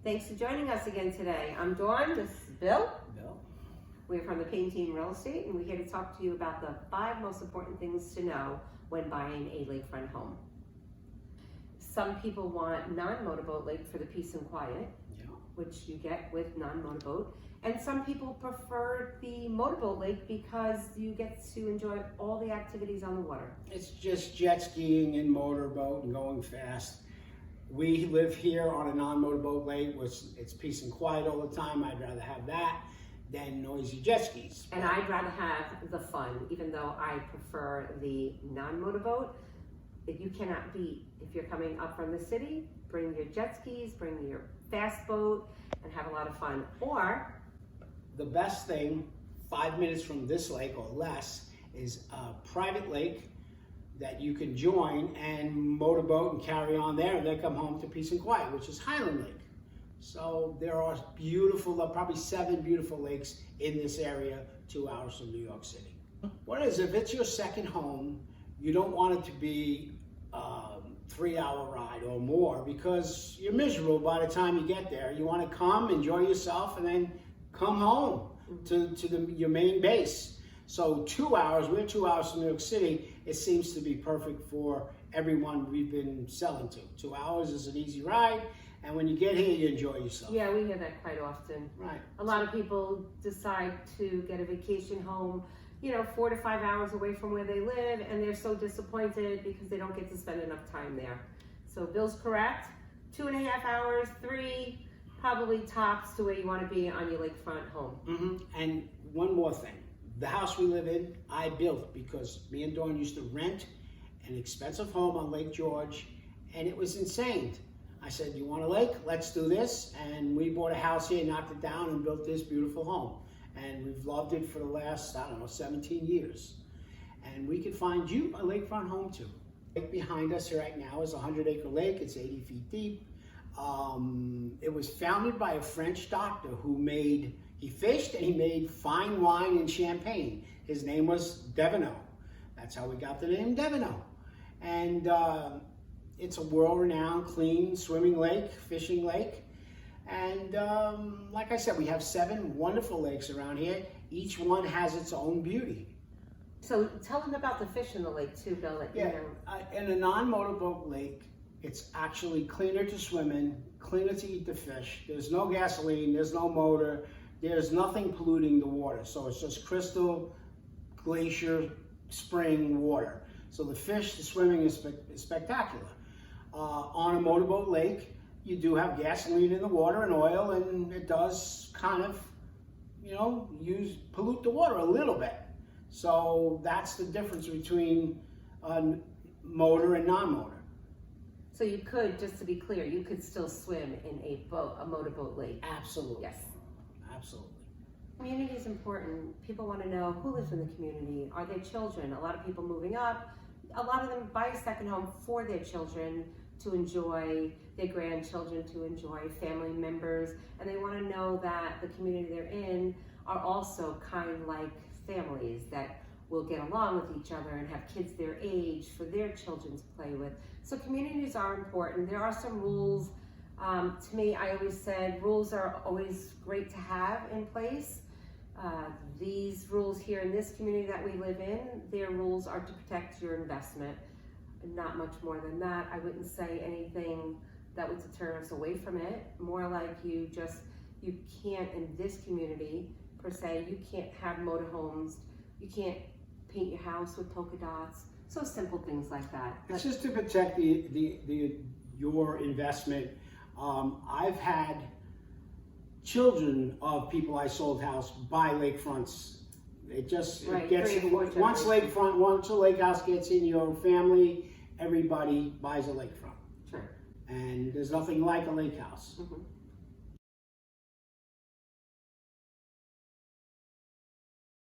Thanks for joining us again today. I'm Dawn, this is Bill. Bill. We're from the Payne Team Real Estate, and we're here to talk to you about the 5 most important things to know when buying a lakefront home. Some people want non-motorboat lake for the peace and quiet, which you get with non-motorboat. And some people prefer the motorboat lake because you get to enjoy all the activities on the water. It's just jet skiing and motorboat and going fast. We live here on a non-motorboat lake, which it's peace and quiet all the time. I'd rather have that than noisy jet skis. And I'd rather have the fun, even though I prefer the non-motorboat. You cannot beat, if you're coming up from the city, bring your jet skis, bring your fast boat, and have a lot of fun. Or the best thing, 5 minutes from this lake or less, is a private lake that you can join and motorboat and carry on there, and then come home to peace and quiet, which is Highland Lake. So there are beautiful, probably 7 beautiful lakes in this area, 2 hours from New York City. What is, if it's your second home, you don't want it to be a 3-hour ride or more because you're miserable by the time you get there. You want to come, enjoy yourself, and then come home to your main base. So 2 hours, we're 2 hours from New York City, it seems to be perfect for everyone we've been selling to. 2 hours is an easy ride, and when you get here, you enjoy yourself. yeah, we hear that quite often. Right. A lot of people decide to get a vacation home, 4 to 5 hours away from where they live, and they're so disappointed because they don't get to spend enough time there. So Bill's correct, 2.5 hours, 3, probably tops to where you want to be on your lakefront home. And one more thing. The house we live in, I built because me and Dawn used to rent an expensive home on Lake George, and it was insane. I said, you want a lake? Let's do this. And we bought a house here, knocked it down, and built this beautiful home. And we've loved it for the last, 17 years. And we could find you a lakefront home too. The lake behind us right now is a 100-acre lake. It's 80 feet deep. It was founded by a French doctor who he fished and he made fine wine and champagne. His name was DeVenoge. That's how we got the name DeVenoge. And it's a world-renowned, clean swimming lake, fishing lake. And like I said, we have 7 wonderful lakes around here. Each one has its own beauty. So tell them about the fish in the lake too, Bill. In a non-motorboat lake, it's actually cleaner to swim in, cleaner to eat the fish. There's no gasoline, there's no motor, there's nothing polluting the water. So it's just crystal, glacier, spring water. So the fish, the swimming is spectacular. On a motorboat lake, you do have gasoline in the water and oil, and it does kind of, pollute the water a little bit. So that's the difference between motor and non-motor. So you could, just to be clear, you could still swim in a motorboat lake. Absolutely. Yes. Absolutely. Community is important. People want to know who lives in the community. Are there children? A lot of people moving up. A lot of them buy a second home for their children to enjoy, their grandchildren to enjoy, family members, and they want to know that the community they're in are also kind like families that will get along with each other and have kids their age for their children to play with. So communities are important. There are some rules. To me, I always said rules are always great to have in place. These rules here in this community that we live in, their rules are to protect your investment. Not much more than that. I wouldn't say anything that would deter us away from it. More like you can't, in this community per se, you can't have motorhomes, you can't paint your house with polka dots. So simple things like that. It's just to protect your investment. I've had children of people I sold house buy lakefronts. It gets once a lake house gets in your family, everybody buys a lakefront. Sure. And there's nothing like a lake house.